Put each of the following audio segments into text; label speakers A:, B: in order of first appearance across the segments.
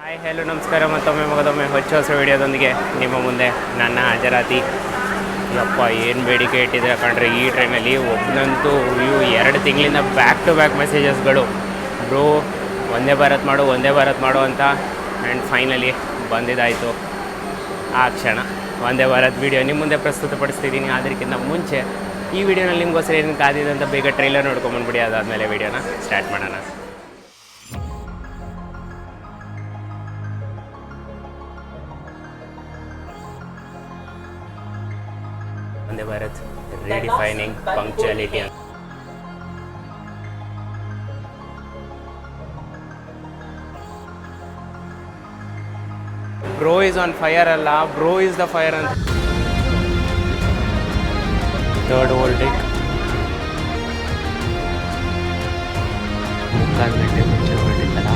A: Hi hello ನಮಸ್ಕಾರ. ಮತ್ತೊಮ್ಮೆ ಹೊಸ ವಿಡಿಯೋದೊಂದಿಗೆ ನಿಮ್ಮ ಮುಂದೆ ನನ್ನ ಹಾಜರಾತಿ. ಯಪ್ಪ ಏನು ಬೇಡಿಕೆ ಇಟ್ಟಿದ್ರೆ ಕಂಡ್ರೆ ಈ ಟ್ರೈನಲ್ಲಿ. ಒಬ್ಬನಂತೂ 2 ತಿಂಗಳಿಂದ ಬ್ಯಾಕ್ ಟು ಬ್ಯಾಕ್ ಮೆಸೇಜಸ್ಗಳು, ಬ್ರೋ ಒಂದೇ ಭಾರತ್ ಮಾಡು ಅಂತ. ಆ್ಯಂಡ್ ಫೈನಲಿ ಬಂದಿದ್ದಾಯಿತು ಆ ಕ್ಷಣ. ಒಂದೇ ಭಾರತ್ ವಿಡಿಯೋ ನಿಮ್ಮ ಮುಂದೆ ಪ್ರಸ್ತುತಪಡಿಸ್ತಿದ್ದೀನಿ. ಅದಕ್ಕಿಂತ ಮುಂಚೆ ಈ ವಿಡಿಯೋನಲ್ಲಿ ನಿಮಗೋಸ್ಕರ ಏನು ಕಾದಿದೆ ಅಂತ ಬೇಗ ಟ್ರೈಲರ್ ನೋಡ್ಕೊಂಬಂದ್ಬಿಡಿ. ಅದಾದಮೇಲೆ ವಿಡಿಯೋನ ಸ್ಟಾರ್ಟ್ ಮಾಡೋಣ. Vande Bharat redefining punctuality. Bro is on fire alla, bro is the fire anta. Third overtake. ಮುಕ್ಕಾಲು ಗಂಟೆ ಮುಂಚೆ ಹೊರಟಿದ್ದಲ್ಲ,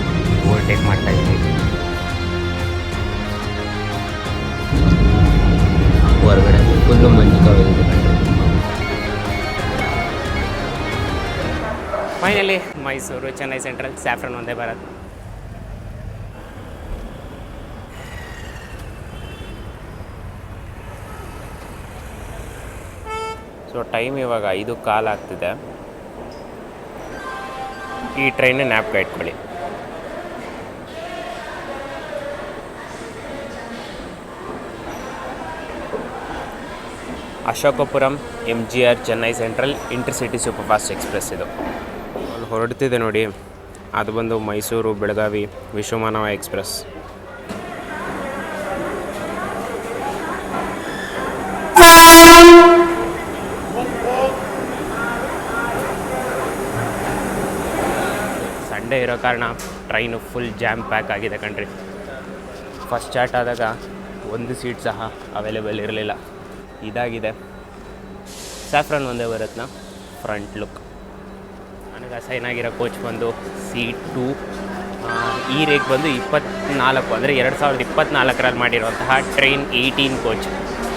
A: ಓವರ್ಟೇಕ್ ಮಾಡ್ತಾ ಇದ್ದೀನಿ. ಹೊರಗಡೆ ಫುಲ್ಲು ಮಂಜು ಕವಿದಿದೆ. Finally Mysuru Chennai central saffron Vande Bharat. So time ಇವಾಗ 5:15 ಆಗ್ತಿದೆ. ಈ ಟ್ರೈನ್ ನ್ಯಾಪ್ಗೆ ಇಟ್ಕೊಳ್ಳಿ. Ashokapuram MGR Chennai central intercity super fast express. ಇದು ಅಲ್ಲಿ ಹೊರಡ್ತಿದೆ ನೋಡಿ, ಅದು ಬಂದು ಮೈಸೂರು ಬೆಳಗಾವಿ ವಿಶ್ವಮಾನವ ಎಕ್ಸ್ಪ್ರೆಸ್. ಸಂಡೇ ಇರೋ ಕಾರಣ ಟ್ರೈನು ಫುಲ್ ಜಾಮ್ ಪ್ಯಾಕ್ ಆಗಿದೆ ಕಣ್ರಿ. ಫಸ್ಟ್ ಸ್ಟಾರ್ಟ್ ಆದಾಗ ಒಂದು ಸೀಟ್ ಸಹ ಅವೈಲೇಬಲ್ ಇರಲಿಲ್ಲ. ಇದಾಗಿದೆ ಸ್ಯಾಫ್ರನ್ ಒಂದೇ ಭಾರತ್ನ ಫ್ರಂಟ್ ಲುಕ್. ನನಗೆ ಅಸೈನ್ ಆಗಿರೋ ಕೋಚ್ ಬಂದು C2. ಈ ರೇಕ್ ಬಂದು 24, ಅಂದರೆ 2024ರಲ್ಲಿ ಮಾಡಿರುವಂತಹ ಟ್ರೈನ್ 18 ಕೋಚ್.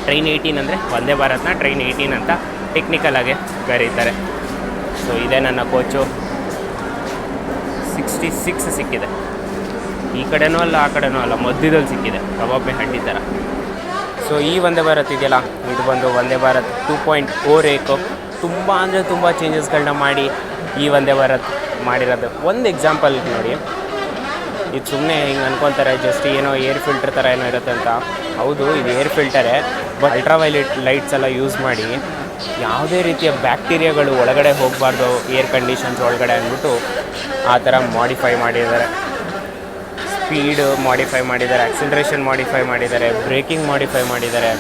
A: ಟ್ರೈನ್ 18 ಅಂದರೆ ಒಂದೇ ಭಾರತ್ನ ಟ್ರೈನ್ 18 ಅಂತ ಟೆಕ್ನಿಕಲಾಗಿ ಕರೀತಾರೆ. ಸೊ ಇದೇ ನನ್ನ ಕೋಚು. 66 ಸಿಕ್ಕಿದೆ. ಈ ಕಡೆನೂ ಅಲ್ಲ ಆ ಕಡೆನೂ ಅಲ್ಲ, ಮಧ್ಯದಲ್ಲಿ ಸಿಕ್ಕಿದೆ, ಕಬಾಬ್ ಮೇ ಹಡ್ಡಿ ಥರ. ಸೊ ಈ ಒಂದೇ ಭಾರತ್ ಇದೆಯಲ್ಲ, ಇದು ಬಂದು ಒಂದೇ ಭಾರತ್ 2.0 ರೇಕು. ತುಂಬ ಅಂದರೆ ತುಂಬ ಚೇಂಜಸ್ಗಳನ್ನ ಮಾಡಿ ಈ ಒಂದೇ ಭಾರತ್ ಮಾಡಿರೋದು. ಒಂದು ಎಕ್ಸಾಂಪಲ್ ನೋಡಿ, ಇದು ಸುಮ್ಮನೆ ಹಿಂಗೆ ಅನ್ಕೊತಾರೆ ಜಸ್ಟ್ ಏನೋ ಏರ್ ಫಿಲ್ಟರ್ ಥರ ಏನೋ ಇರುತ್ತೆ ಅಂತ. ಹೌದು, ಇದು ಏರ್ ಫಿಲ್ಟರೇ, ಬಟ್ ಅಲ್ಟ್ರಾವೈಲೆಟ್ ಲೈಟ್ಸ್ ಎಲ್ಲ ಯೂಸ್ ಮಾಡಿ ಯಾವುದೇ ರೀತಿಯ ಬ್ಯಾಕ್ಟೀರಿಯಾಗಳು ಒಳಗಡೆ ಹೋಗಬಾರ್ದು ಏರ್ ಕಂಡೀಷನ್ಸ್ ಒಳಗಡೆ ಅಂದ್ಬಿಟ್ಟು ಆ ಥರ ಮಾಡಿಫೈ ಮಾಡಿದ್ದಾರೆ. ಸ್ಪೀಡ್ ಮಾಡಿಫೈ ಮಾಡಿದ್ದಾರೆ, ಆಕ್ಸಿಲರೇಷನ್ ಮಾಡಿಫೈ ಮಾಡಿದ್ದಾರೆ, ಬ್ರೇಕಿಂಗ್ ಮಾಡಿಫೈ ಮಾಡಿದ್ದಾರೆ,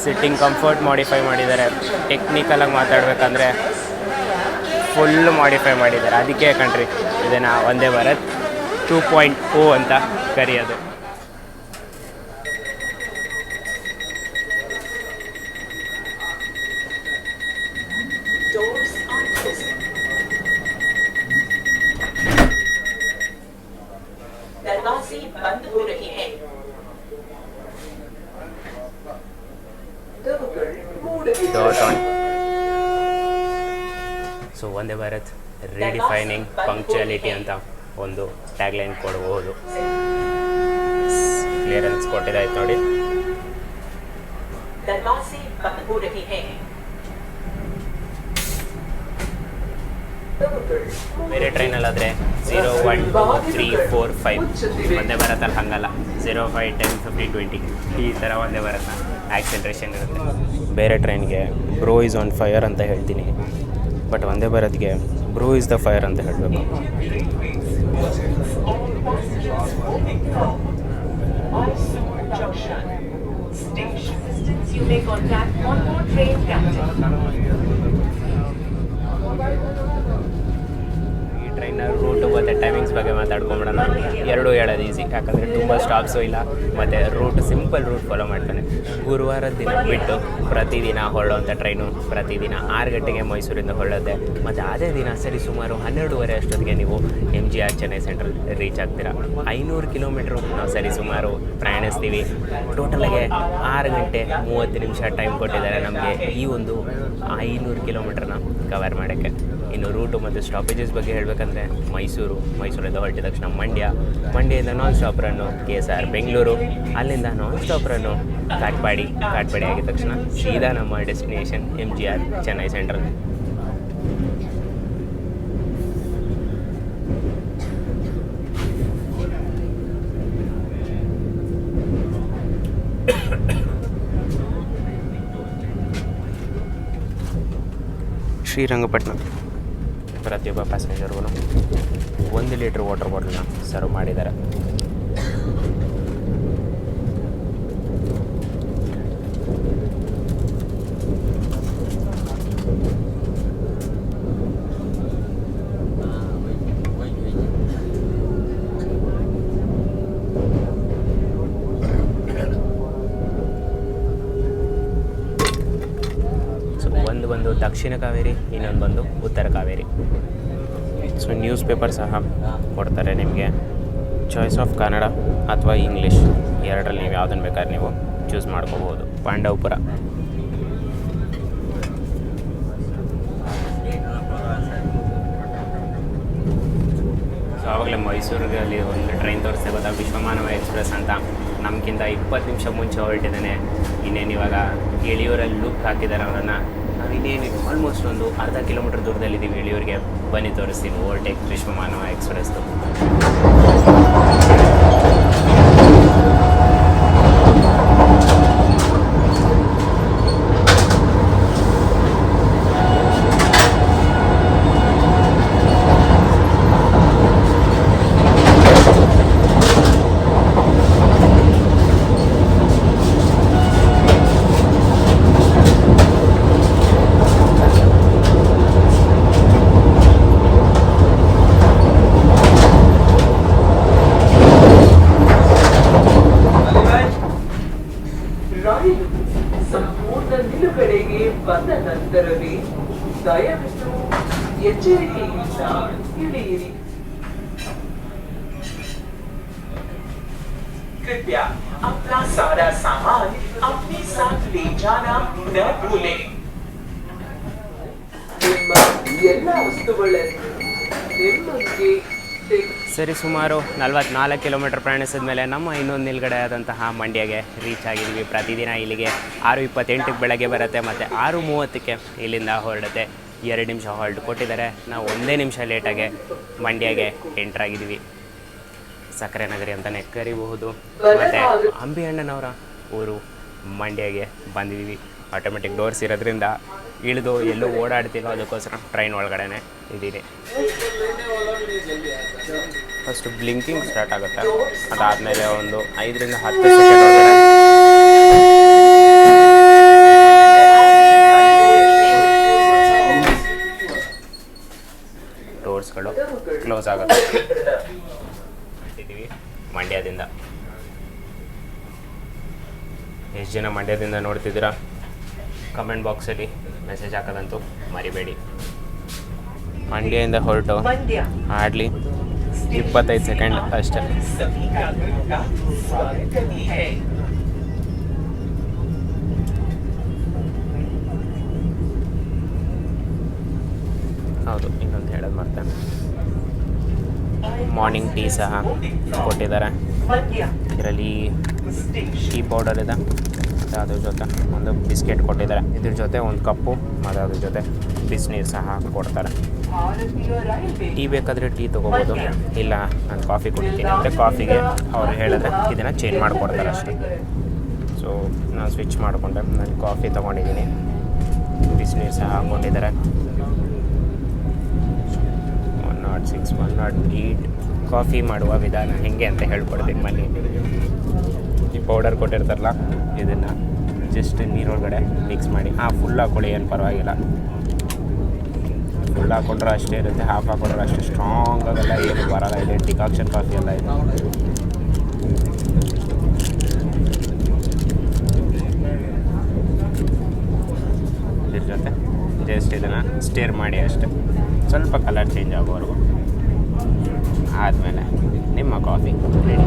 A: ಸಿಟ್ಟಿಂಗ್ ಕಂಫರ್ಟ್ ಮಾಡಿಫೈ ಮಾಡಿದ್ದಾರೆ. ಟೆಕ್ನಿಕಲಾಗಿ ಮಾತಾಡಬೇಕಂದ್ರೆ ಫುಲ್ ಮಾಡಿಫೈ ಮಾಡಿದ್ದಾರೆ. ಅದಕ್ಕೆ ಕಣ್ರಿ ಇದನ್ನು ಒಂದೇ ಭಾರತ್ 2.0 ಅಂತ ಕರೆಯೋದು.
B: बंद हो रही है.
A: ಸೊ ಒಂದೇ ಭಾರತ್ ರೀಡಿಫೈನಿಂಗ್ ಪಂಕ್ಚುಯಾಲಿಟಿ ಅಂತ ಒಂದು ಟ್ಯಾಗ್ಲೈನ್ ಕೊಡ್ಬೋದು. ಕ್ಲಿಯರೆನ್ಸ್ ಕೊಟ್ಟಿದ್ದಾಯ್ತು ನೋಡಿ.
B: दरवाजे बंद हो रहे हैं.
A: ಬೇರೆ ಟ್ರೈನಲ್ಲಾದರೆ 0, 1, 2, 3, 4, 5. ಒಂದೇ ಭಾರತಲ್ಲಿ ಹಾಗಲ್ಲ, 0, 5, 10, 15, 20 ಈ ಥರ ಒಂದೇ ಭಾರತ ಆಕ್ಸಿಲರೇಷನ್ ಇರುತ್ತೆ. ಬೇರೆ ಟ್ರೈನ್ಗೆ ಬ್ರೋ ಈಸ್ ಆನ್ ಫೈರ್ ಅಂತ ಹೇಳ್ತೀನಿ, ಬಟ್ ಒಂದೇ ಭಾರತ್ಗೆ ಬ್ರೋ ಈಸ್ ದ ಫೈರ್ ಅಂತ ಹೇಳಬೇಕು. ಟ್ರೈನ್ನ ರೂಟು ಮತ್ತು ಟೈಮಿಂಗ್ಸ್ ಬಗ್ಗೆ ಮಾತಾಡ್ಕೊಂಬಿಡೋಣ. ಎರಡೂ ಹೇಳೋದು ಈಸಿ, ಯಾಕಂದರೆ ತುಂಬ ಸ್ಟಾಪ್ಸು ಇಲ್ಲ ಮತ್ತು ರೂಟ್ ಸಿಂಪಲ್ ರೂಟ್ ಫಾಲೋ ಮಾಡ್ತಾನೆ. ಗುರುವಾರದ ದಿನ ಬಿಟ್ಟು ಪ್ರತಿದಿನ ಹೊರಡುವಂಥ ಟ್ರೈನು ಪ್ರತಿದಿನ 6 ಗಂಟೆಗೆ ಮೈಸೂರಿಂದ ಹೊರಡುತ್ತೆ. ಮತ್ತು ಅದೇ ದಿನ ಸರಿ ಸುಮಾರು 12:30 ಅಷ್ಟೊತ್ತಿಗೆ ನೀವು MGR ಚೆನ್ನೈ ಸೆಂಟ್ರಲ್ ರೀಚ್ ಆಗ್ತೀರಾ. 500 ಕಿಲೋಮೀಟ್ರು ನಾವು ಸರಿ ಸುಮಾರು ಪ್ರಯಾಣಿಸ್ತೀವಿ. ಟೋಟಲಾಗೆ 6 ಗಂಟೆ 30 ನಿಮಿಷ ಟೈಮ್ ಕೊಟ್ಟಿದ್ದಾರೆ ನಮಗೆ ಈ ಒಂದು 500 ಕಿಲೋಮೀಟ್ರನ್ನ ಕವರ್ ಮಾಡೋಕ್ಕೆ. ಇನ್ನು ರೂಟು ಮತ್ತು ಸ್ಟಾಪೇಜಸ್ ಬಗ್ಗೆ ಹೇಳಬೇಕಂದ್ರೆ ಮೈಸೂರಿಂದ ಹೊರಟಿದ ತಕ್ಷಣ ಮಂಡ್ಯದಿಂದ non stop run KSR Bengaluru, ಅಲ್ಲಿಂದ ನಾನ್ ಸ್ಟಾಪ್ ರನ್ನು ಕಾಟ್ಪಾಡಿ ಆಗಿದ ತಕ್ಷಣ ಸೀದಾ ನಮ್ಮ destination MGR Chennai central. Srirangapatna ಪ್ರತಿಯೊಬ್ಬ ಪ್ಯಾಸೆಂಜರ್ಗೂ 1 ಲೀಟ್ರ್ ವಾಟರ್ ಬಾಟಲ್ನ ಸರ್ವ್ ಮಾಡಿದ್ದಾರೆ. ಒಂದು ದಕ್ಷಿಣ ಕಾವೇರಿ, ಇನ್ನೊಂದು ಬಂದು ಉತ್ತರ ಕಾವೇರಿ. ಸೊ ನ್ಯೂಸ್ ಪೇಪರ್ ಸಹ ಕೊಡ್ತಾರೆ ನಿಮಗೆ. ಚಾಯ್ಸ್ ಆಫ್ ಕನ್ನಡ ಅಥವಾ ಇಂಗ್ಲೀಷ್ ಎರಡರಲ್ಲಿ ನೀವು ಯಾವುದನ್ನು ಬೇಕಾದ್ರೆ ನೀವು ಚೂಸ್ ಮಾಡ್ಕೋಬೋದು. ಪಾಂಡವಪುರ ಸೊ ಆವಾಗಲೇ ಮೈಸೂರಿಗೆ ಅಲ್ಲಿ ಒಂದು ಟ್ರೈನ್ ತೋರಿಸ್ತಾ ಗೊತ್ತಾ, ವಿಶ್ವಮಾನವ ಎಕ್ಸ್ಪ್ರೆಸ್ ಅಂತ. ನಮಗಿಂತ 20 ನಿಮಿಷ ಮುಂಚೆ ಹೊರಟಿದ್ದಾನೆ. ಇನ್ನೇನು ಇವಾಗ ಎಳಿಯೂರಲ್ಲಿ ಲೂಪ್ ಹಾಕಿದ್ದಾರೆ ಅವರನ್ನು. ನಾವು ಇನ್ನೇನು ಆಲ್ಮೋಸ್ಟ್ ಒಂದು ಅರ್ಧ ಕಿಲೋಮೀಟರ್ ದೂರದಲ್ಲಿದ್ದೀವಿ ಎಳಿಯೂರಿಗೆ. ಬನ್ನಿ ತೋರಿಸ್ತೀನಿ ಓವರ್ಟೇಕ್ ವಿಶ್ವಮಾನವ ಎಕ್ಸ್ಪ್ರೆಸ್ದು.
C: ಸಂಪೂರ್ಣ ನಿಲುಗಡೆಗೆ ಬಂದ ನಂತರವೇ ದಯವಿಟ್ಟು ಎಚ್ಚರಿಕೆಯಿಂದ ಇಳಿಯಿರಿ.
B: कृपया अपना सारा सामान अपने साथ ले जाना न भूलें।
C: ನಿಮ್ಮ ಎಲ್ಲ ವಸ್ತುಗಳನ್ನು ನಿಮ್ಮೊಂದಿಗೆ
A: ಸರಿ, ಸುಮಾರು 44 ಕಿಲೋಮೀಟರ್ ಪ್ರಯಾಣಿಸಿದ ಮೇಲೆ ನಮ್ಮ ಇನ್ನೊಂದು ನಿಲ್ಗಡೆ ಆದಂತಹ ಮಂಡ್ಯಗೆ ರೀಚ್ ಆಗಿದ್ದೀವಿ. ಪ್ರತಿದಿನ ಇಲ್ಲಿಗೆ 6:28ಕ್ಕೆ ಬೆಳಗ್ಗೆ ಬರುತ್ತೆ ಮತ್ತು 6:30ಕ್ಕೆ ಇಲ್ಲಿಂದ ಹೊರಡುತ್ತೆ. 2 ನಿಮಿಷ ಹಾಲ್ಟ್ ಕೊಟ್ಟಿದ್ದಾರೆ. ನಾವು 1 ನಿಮಿಷ ಲೇಟಾಗೆ ಮಂಡ್ಯಗೆ ಎಂಟ್ರಾಗಿದ್ದೀವಿ. ಸಕ್ಕರೆ ನಗರಿ ಅಂತಲೇ ಕರಿಬಹುದು. ಮತ್ತು ಅಂಬಿ ಅಣ್ಣನವರ ಊರು ಮಂಡ್ಯಗೆ ಬಂದಿದ್ದೀವಿ. ಆಟೋಮೆಟಿಕ್ ಡೋರ್ಸ್ ಇರೋದ್ರಿಂದ ಇಳಿದು ಎಲ್ಲೂ ಓಡಾಡ್ತಿಲ್ಲ, ಅದಕ್ಕೋಸ್ಕರ ಟ್ರೈನ್ ಒಳಗಡೆ ಇದ್ದೀನಿ. ಫಸ್ಟು ಬ್ಲಿಂಕಿಂಗ್ ಸ್ಟಾರ್ಟ್ ಆಗುತ್ತೆ. ಅದಾದಮೇಲೆ ಒಂದು 5ರಿಂದ 10 ಸೆಕೆಂಡ್ ಒಳಗಡೆ ಡೋರ್ಸ್ಗಳು ಕ್ಲೋಸ್ ಆಗುತ್ತೆ. ಇದ್ದೀವಿ ಮಂಡ್ಯದಿಂದ. ಎಷ್ಟು ಜನ ಮಂಡ್ಯದಿಂದ ನೋಡ್ತಿದ್ದೀರಾ ಕಮೆಂಟ್ ಬಾಕ್ಸಲ್ಲಿ ಮೆಸೇಜ್ ಹಾಕೋದಂತೂ ಮರಿಬೇಡಿ. ಮಂಡ್ಯದಿಂದ ಹೊರಟು ಹಾರ್ಡ್ಲಿ 25 ಸೆಕೆಂಡ್ ಅಷ್ಟೇ. ಹೌದು, ಇನ್ನೊಂದು ಹೇಳೋದು ಮರ್ತೇನೆ, ಮಾರ್ನಿಂಗ್ ಟೀ ಸಹ ಕೊಟ್ಟಿದ್ದಾರೆ. ಇದರಲ್ಲಿ ಟೀ ಪೌಡರ್ ಇದೆ ಮತ್ತು ಅದ್ರ ಜೊತೆ ಒಂದು ಬಿಸ್ಕೆಟ್ ಕೊಟ್ಟಿದ್ದಾರೆ. ಇದ್ರ ಜೊತೆ ಒಂದು ಕಪ್ಪು ಮತ್ತು ಅದ್ರ ಜೊತೆ ಬಿಸಿನೀರು ಸಹ ಕೊಡ್ತಾರೆ. ಟೀ ಬೇಕಾದರೆ ಟೀ ತೊಗೋಬೋದು, ಇಲ್ಲ ನಾನು ಕಾಫಿ ಕುಡಿತೀನಿ ಅಂದರೆ ಕಾಫಿಗೆ ಅವ್ರು ಹೇಳಿದ್ರೆ ಇದನ್ನು ಚೇಂಜ್ ಮಾಡಿಕೊಡ್ತಾರೆ ಅಷ್ಟೇ. ಸೊ ನಾನು ಸ್ವಿಚ್ ಮಾಡಿಕೊಂಡೆ, ನಾನು ಕಾಫಿ ತೊಗೊಂಡಿದ್ದೀನಿ. ಬಿಸಿನೀರು ಸಹ ಕೊಟ್ಟಿದ್ದಾರೆ. 106, 108 ಕಾಫಿ ಮಾಡುವ ವಿಧಾನ ಹೇಗೆ ಅಂತ ಹೇಳ್ಕೊಡ್ತೀನಿ ಬನ್ನಿ. ಈ ಪೌಡರ್ ಕೊಟ್ಟಿರ್ತಾರಲ್ಲ, ಇದನ್ನು ಜಸ್ಟ್ ನೀರೊಳಗಡೆ ಮಿಕ್ಸ್ ಮಾಡಿ ಫುಲ್ ಹಾಕ್ಕೊಳ್ಳಿ, ಏನು ಪರವಾಗಿಲ್ಲ. ಫುಲ್ ಹಾಕ್ಕೊಂಡ್ರೆ ಅಷ್ಟೇ ಇರುತ್ತೆ, ಹಾಫ್ ಹಾಕ್ಕೊಂಡ್ರೆ ಅಷ್ಟೇ ಸ್ಟ್ರಾಂಗ್ ಆಗಲ್ಲ, ಏನು ಬರೋಲ್ಲ. ಇದೆ ಡಿಕಾಕ್ಷನ್ ಕಾಫಿ ಎಲ್ಲ ಇದೆ. ಇದ್ರ ಜೊತೆ ಜಸ್ಟ್ ಇದನ್ನು ಸ್ಟೇರ್ ಮಾಡಿ ಅಷ್ಟೇ, ಸ್ವಲ್ಪ ಕಲರ್ ಚೇಂಜ್ ಆಗೋವರೆಗೂ. ಆದಮೇಲೆ ನಿಮ್ಮ ಕಾಫಿ ರೆಡಿ.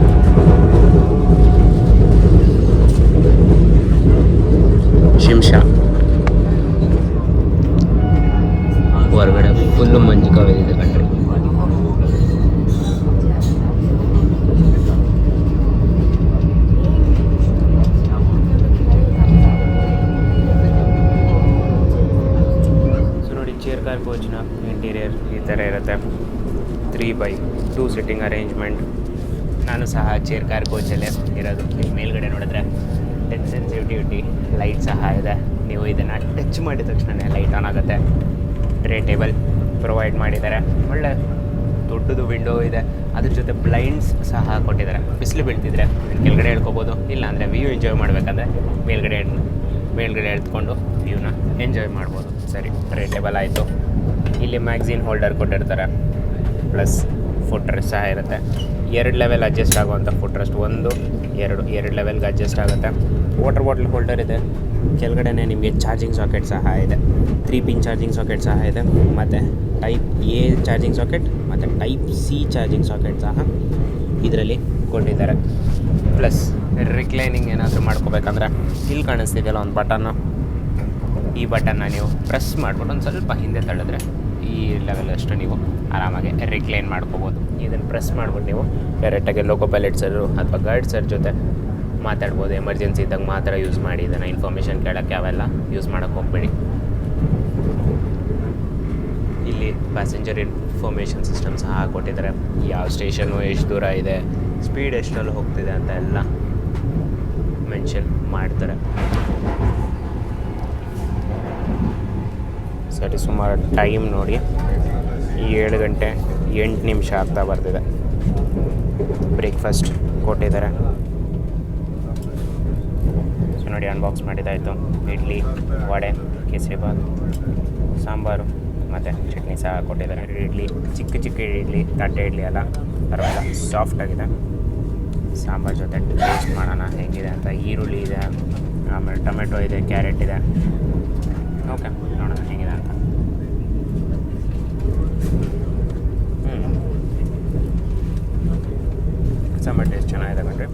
A: ಶಿಂಷಾ ಹೊರಗಡೆ ಫುಲ್ಲು ಮಂಜು ಕವಿದಿದೆ ಕಣ್ರಿ. ಸೊ ನೋಡಿ, ಚೇರ್ ಕಾರ್ ಕೋಚ್ನ ಇಂಟೀರಿಯರ್ ಈ ಥರ ಇರುತ್ತೆ. 3x2 sitting arrangement. ನಾನು ಸಹ ಚೇರ್ ಕಾರ್ ಕೋಚಲ್ಲೇ ಇರೋದು. ಇಲ್ಲಿ ಮೇಲ್ಗಡೆ ನೋಡಿದ್ರೆ ಟಚ್ ಸೆನ್ಸಿಟಿವಿಟಿ ಲೈಟ್ ಸಹ ಇದೆ. ನೀವು ಇದನ್ನು ಟಚ್ ಮಾಡಿದ ತಕ್ಷಣ ಲೈಟ್ ಆನ್ ಆಗುತ್ತೆ. ಟ್ರೇ ಟೇಬಲ್ ಪ್ರೊವೈಡ್ ಮಾಡಿದ್ದಾರೆ. ಒಳ್ಳೆ ದೊಡ್ಡದು ವಿಂಡೋ ಇದೆ. ಅದ್ರ ಜೊತೆ ಬ್ಲೈಂಡ್ಸ್ ಸಹ ಕೊಟ್ಟಿದ್ದಾರೆ. ಬಿಸಿಲು ಬೀಳ್ತಿದ್ರೆ ಕೆಳಗಡೆ ಹೇಳ್ಕೊಬೋದು, ಇಲ್ಲಾಂದರೆ ವ್ಯೂ ಎಂಜಾಯ್ ಮಾಡಬೇಕಂದ್ರೆ ಮೇಲ್ಗಡೆ ಎಳ್ಕೊಂಡು ವ್ಯೂನ ಎಂಜಾಯ್ ಮಾಡ್ಬೋದು. ಸರಿ, ಟ್ರೇ ಟೇಬಲ್ ಆಯಿತು. ಇಲ್ಲಿ ಮ್ಯಾಗ್ಝಿನ್ ಹೋಲ್ಡರ್ ಕೊಟ್ಟಿರ್ತಾರೆ, ಪ್ಲಸ್ ಫುಟ್ ರೆಸ್ಟ್ ಸಹ ಇರುತ್ತೆ. 2 ಲೆವೆಲ್ ಅಡ್ಜಸ್ಟ್ ಆಗುವಂಥ ಫುಟ್ ರೆಸ್ಟ್, 1, 2 ಲೆವೆಲ್ಗೆ ಅಡ್ಜಸ್ಟ್ ಆಗುತ್ತೆ. ವಾಟರ್ ಬಾಟಲ್ ಹೋಲ್ಡರ್ ಇದೆ. ಕೆಳಗಡೆ ನಿಮಗೆ ಚಾರ್ಜಿಂಗ್ ಸಾಕೆಟ್ ಸಹ ಇದೆ. 3 ಪಿನ್ ಚಾರ್ಜಿಂಗ್ ಸಾಕೆಟ್ ಸಹ ಇದೆ. ಮತ್ತು ಟೈಪ್ ಎ ಚಾರ್ಜಿಂಗ್ ಸಾಕೆಟ್ ಮತ್ತು ಟೈಪ್ ಸಿ ಚಾರ್ಜಿಂಗ್ ಸಾಕೆಟ್ ಸಹ ಇದರಲ್ಲಿ ಕೊಟ್ಟಿದ್ದಾರೆ. ಪ್ಲಸ್ ರಿಕ್ಲೈನಿಂಗ್ ಏನಾದರೂ ಮಾಡ್ಕೋಬೇಕಂದ್ರೆ ಇಲ್ಲಿ ಕಾಣಿಸ್ತಿದೆಯಲ್ಲ ಒಂದು ಬಟನ್ನು, ಈ ಬಟನ್ನ ನೀವು ಪ್ರೆಸ್ ಮಾಡಿಬಿಟ್ಟು ಒಂದು ಸ್ವಲ್ಪ ಹಿಂದೆ ತಳ್ಳಿದ್ರೆ ಈ ಲೆವೆಲ್ ಅಷ್ಟು ನೀವು ಆರಾಮಾಗಿ ರಿಕ್ಲೈನ್ ಮಾಡ್ಕೋಬೋದು. ಇದನ್ನು ಪ್ರೆಸ್ ಮಾಡ್ಬಿಟ್ಟು ನೀವು ಡೈರೆಕ್ಟಾಗಿ ಲೋಕೋ ಪೈಲಟ್ಸರು ಅಥವಾ ಗೈಡ್ಸರ್ ಜೊತೆ ಮಾತಾಡ್ಬೋದು. ಎಮರ್ಜೆನ್ಸಿ ಇದ್ದಾಗ ಮಾತ್ರ ಯೂಸ್ ಮಾಡಿ ಇದನ್ನು. ಇನ್ಫಾರ್ಮೇಷನ್ ಕೇಳೋಕ್ಕೆ ಅವೆಲ್ಲ ಯೂಸ್ ಮಾಡೋಕ್ಕೆ ಹೋಗ್ಬೇಡಿ. ಇಲ್ಲಿ ಪ್ಯಾಸೆಂಜರ್ ಇನ್ಫಾರ್ಮೇಷನ್ ಸಿಸ್ಟಮ್ ಸಹ ಕೊಟ್ಟಿದ್ದಾರೆ. ಯಾವ ಸ್ಟೇಷನು ಎಷ್ಟು ದೂರ ಇದೆ, ಸ್ಪೀಡ್ ಎಷ್ಟರಲ್ಲಿ ಹೋಗ್ತಿದೆ ಅಂತ ಎಲ್ಲ ಮೆನ್ಷನ್ ಮಾಡ್ತಾರೆ. ಸರಿ, ಸುಮಾರು ಟೈಮ್ ನೋಡಿ 7 ಗಂಟೆ 8 ನಿಮಿಷ ಆಗ್ತಾ ಬರ್ತಿದೆ. ಬ್ರೇಕ್ಫಾಸ್ಟ್ ಕೊಟ್ಟಿದ್ದಾರೆ. ಸೊ ನೋಡಿ, ಅನ್ಬಾಕ್ಸ್ ಮಾಡಿದ್ದಾಯಿತು. ಇಡ್ಲಿ, ವಡೆ, ಕೇಸರಿಬಾತ್, ಸಾಂಬಾರು ಮತ್ತು ಚಟ್ನಿ ಸಹ ಕೊಟ್ಟಿದ್ದಾರೆ. ಇಡ್ಲಿ ಚಿಕ್ಕ ಇಡ್ಲಿ, ತಟ್ಟೆ ಇಡ್ಲಿ ಅಲ್ಲ, ಪರವಾಗಿಲ್ಲ, ಸಾಫ್ಟಾಗಿದೆ. ಸಾಂಬಾರು ಜೊತೆ ಟೇಸ್ಟ್ ಮಾಡೋಣ ಹೇಗಿದೆ ಅಂತ. ಈರುಳ್ಳಿ ಇದೆ, ಆಮೇಲೆ ಟೊಮೆಟೊ ಇದೆ, ಕ್ಯಾರೆಟ್ ಇದೆ. ಓಕೆ, ನೋಡೋಣ ಹೇಗಿದೆ ಅಂತ. ಸಾಂಬಾರು ಟೇಸ್ಟ್ ಚೆನ್ನಾಗಿದೆ ಕಣ್ರಿ.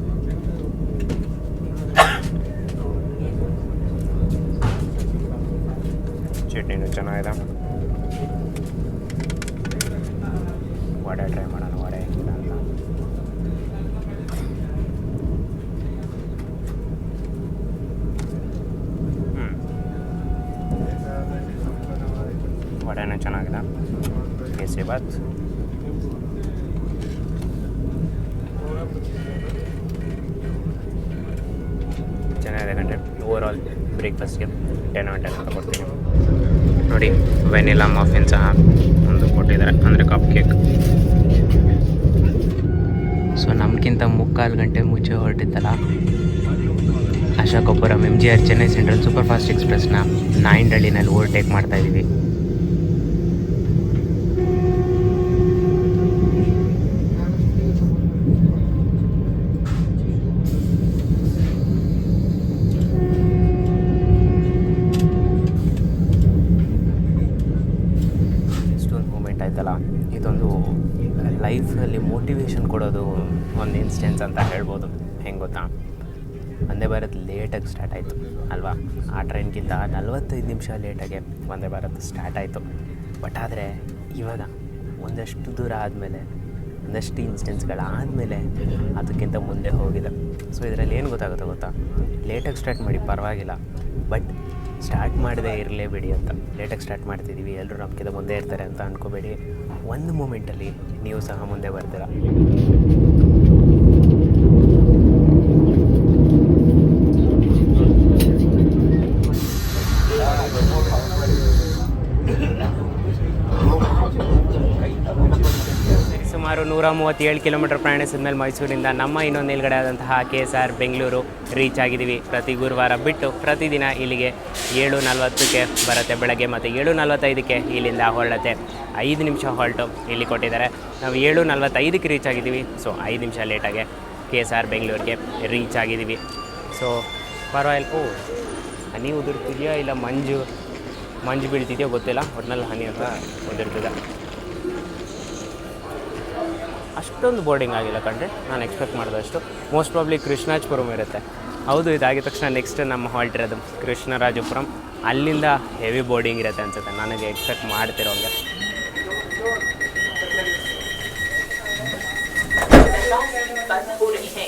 A: ಚಟ್ನಿನೂ ಚೆನ್ನಾಗಿದೆ. ವಡೆ ಟ್ರೈ ಮಾಡೋಣ, ವಡೆ ಹೇಗಿದೆ ಅಂತ. ವಡೆನೂ ಚೆನ್ನಾಗಿದೆ. ಕೇಸರಿಬಾತ್ ಚೆನ್ನಾಗಿದೆ ಕಣ್ರಿ. ಓವರಾಲ್ ಬ್ರೇಕ್ಫಾಸ್ಟ್ಗೆ 10 out of 10 ಅಂತ ಕೊಡ್ತೀನಿ. ನೋಡಿ, ವೆನಿಲಾ ಮಫಿನ್ ಸಹ ಒಂದು ಕೊಟ್ಟಿದ್ದಾರೆ, ಅಂದರೆ ಕಪ್ ಕೇಕ್. ಸೊ ನಮಗಿಂತ 3/4 ಗಂಟೆ ಮುಂಚೆ ಹೊರಟಿತ್ತಲ್ಲ Ashokapuram MGR Chennai central super fast ಎಕ್ಸ್ಪ್ರೆಸ್ನ ನಾಯಿಂಡಹಳ್ಳಿನಲ್ಲಿ ಓವರ್ಟೇಕ್ ಮಾಡ್ತಾಯಿದ್ದೀವಿ. ಆಯ್ತಲ್ಲ, ಇದೊಂದು ಲೈಫಲ್ಲಿ ಮೋಟಿವೇಶನ್ ಕೊಡೋದು ಒಂದು ಇನ್ಸ್ಟೆನ್ಸ್ ಅಂತ ಹೇಳ್ಬೋದು. ಹೆಂಗೆ ಗೊತ್ತಾ, ವಂದೇ ಭಾರತ್ ಲೇಟಾಗಿ ಸ್ಟಾರ್ಟ್ ಆಯಿತು ಅಲ್ವಾ. ಆ ಟ್ರೈನ್ಗಿಂತ 45 ನಿಮಿಷ ಲೇಟಾಗೆ ವಂದೇ ಭಾರತ್ ಸ್ಟಾರ್ಟ್ ಆಯಿತು. ಬಟ್ ಆದರೆ ಇವಾಗ ಒಂದಷ್ಟು ದೂರ ಆದಮೇಲೆ, ಒಂದಷ್ಟು ಇನ್ಸ್ಟೆನ್ಸ್ಗಳಾದಮೇಲೆ ಅದಕ್ಕಿಂತ ಮುಂದೆ ಹೋಗಿದೆ. ಸೊ ಇದರಲ್ಲಿ ಏನು ಗೊತ್ತಾ, ಲೇಟಾಗಿ ಸ್ಟಾರ್ಟ್ ಮಾಡಿ ಪರವಾಗಿಲ್ಲ, ಬಟ್ ಸ್ಟಾರ್ಟ್ ಮಾಡದೇ ಇರಲೇಬೇಡಿ ಅಂತ. ಲೇಟಾಗಿ ಸ್ಟಾರ್ಟ್ ಮಾಡ್ತಿದ್ದೀವಿ, ಎಲ್ಲರೂ ನಮ್ಗಿಂತ ಮುಂದೆ ಇರ್ತಾರೆ ಅಂತ ಅಂದ್ಕೋಬೇಡಿ. ಒಂದು ಮೂಮೆಂಟಲ್ಲಿ ನೀವು ಸಹ ಮುಂದೆ ಬರ್ತೀರ. ಸುಮಾರು 137 ಕಿಲೋಮೀಟರ್ ಪ್ರಯಾಣಿಸಿದ ಮೇಲೆ ಮೈಸೂರಿಂದ ನಮ್ಮ ಇನ್ನೊಂದು ನಿಲ್ಗಡೆ ಆದಂತಹ KSR ಬೆಂಗಳೂರು ರೀಚ್ ಆಗಿದ್ದೀವಿ. ಪ್ರತಿ ಗುರುವಾರ ಬಿಟ್ಟು ಪ್ರತಿದಿನ ಇಲ್ಲಿಗೆ 7:40ಕ್ಕೆ ಬರುತ್ತೆ ಬೆಳಗ್ಗೆ, ಮತ್ತು 7:45ಕ್ಕೆ ಇಲ್ಲಿಂದ ಹೊರಡುತ್ತೆ. 5 ನಿಮಿಷ ಹಾಲ್ಟು ಇಲ್ಲಿ ಕೊಟ್ಟಿದ್ದಾರೆ. ನಾವು 7:45ಕ್ಕೆ ರೀಚ್ ಆಗಿದ್ದೀವಿ. ಸೊ 5 ನಿಮಿಷ ಲೇಟಾಗೆ KSR ಬೆಂಗಳೂರಿಗೆ ರೀಚ್ ಆಗಿದ್ದೀವಿ. ಸೊ ಪರವಾಗಿಲ್ಲ. ಹನಿ ಉದುರ್ತಿದೆಯಾ ಇಲ್ಲ ಮಂಜು ಬೀಳ್ತಿದೆಯೋ ಗೊತ್ತಿಲ್ಲ, ಒಟ್ಟಿನಲ್ಲಿ ಹನಿ ಅಂತ ಉದುರ್ತಿದೆ. ಅಷ್ಟೊಂದು ಬೋರ್ಡಿಂಗ್ ಆಗಿಲ್ಲ ಕಣ್ರಿ, ನಾನು ಎಕ್ಸ್ಪೆಕ್ಟ್ ಮಾಡಿದಷ್ಟು. ಮೋಸ್ಟ್ ಪ್ರಾಬ್ಲಿ ಕೃಷ್ಣರಾಜಪುರಂ ಇರುತ್ತೆ. ಹೌದು, ಇದಾಗಿದ ತಕ್ಷಣ ನೆಕ್ಸ್ಟ್ ನಮ್ಮ ಹಾಲ್ಟ್ ಇರೋದು ಕೃಷ್ಣರಾಜಪುರಂ. ಅಲ್ಲಿಂದ ಹೆವಿ ಬೋರ್ಡಿಂಗ್ ಇರುತ್ತೆ ಅನ್ಸುತ್ತೆ, ನನಗೆ ಎಕ್ಸ್ಪೆಕ್ಟ್ ಮಾಡ್ತಿರೋಂಗೆ.
B: बंद हो रही है।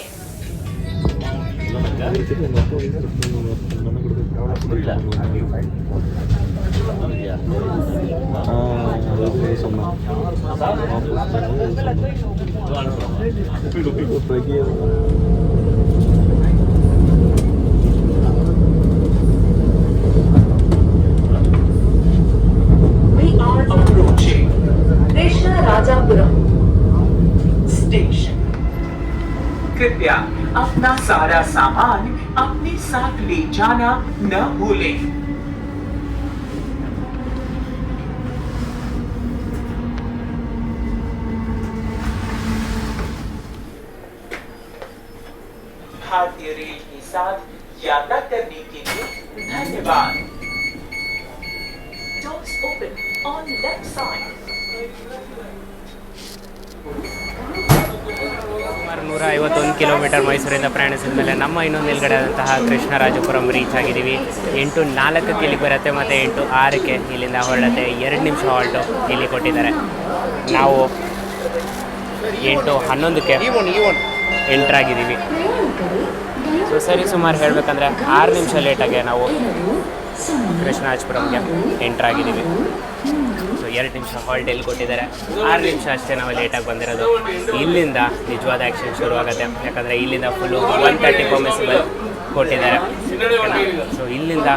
B: We are approaching Krishna Rajapuram station. कृपया अपना सारा सामान अपने साथ ले जाना न भूलें। भारतीय रेल के साथ यात्रा करने के लिए धन्यवाद। Doors open on left side.
A: ಸುಮಾರು 151 ಕಿಲೋಮೀಟರ್ ಮೈಸೂರಿಂದ ಪ್ರಯಾಣಿಸಿದ ಮೇಲೆ ನಮ್ಮ ಇನ್ನೊಂದು ನಿಲ್ಗಡೆ ಆದಂತಹ ಕೃಷ್ಣರಾಜಪುರಂ ರೀಚ್ ಆಗಿದ್ದೀವಿ. 8:04 ಇಲ್ಲಿಗೆ ಬರುತ್ತೆ ಮತ್ತು 8:06 ಇಲ್ಲಿಂದ ಹೊರಡುತ್ತೆ. 2 ನಿಮಿಷ ಹಾಲ್ಟು ಇಲ್ಲಿ ಕೊಟ್ಟಿದ್ದಾರೆ. ನಾವು 8:11ಕ್ಕೆ ಎಂಟ್ರಾಗಿದ್ದೀವಿ. ಸೊ ಸರಿ ಸುಮಾರು ಹೇಳಬೇಕಂದ್ರೆ 6 ನಿಮಿಷ ಲೇಟಾಗೆ ನಾವು ಕೃಷ್ಣರಾಜಪುರಂಗೆ ಎಂಟ್ರಾಗಿದ್ದೀವಿ. ಸೊ 2 ನಿಮಿಷ ಹಾಲ್ಟ್ ಎಲ್ಲಿ ಕೊಟ್ಟಿದ್ದಾರೆ, 6 ನಿಮಿಷ ಅಷ್ಟೇ ನಾವು ಲೇಟಾಗಿ ಬಂದಿರೋದು. ಇಲ್ಲಿಂದ ನಿಜವಾದ ಆ್ಯಕ್ಷನ್ ಶುರುವಾಗುತ್ತೆ, ಯಾಕಂದರೆ ಇಲ್ಲಿಂದ ಫುಲ್ಲು 130 ಪರ್ಮಿಸಿಬಲ್ ಕೊಟ್ಟಿದ್ದಾರೆ. ಸೊ ಇಲ್ಲಿಂದ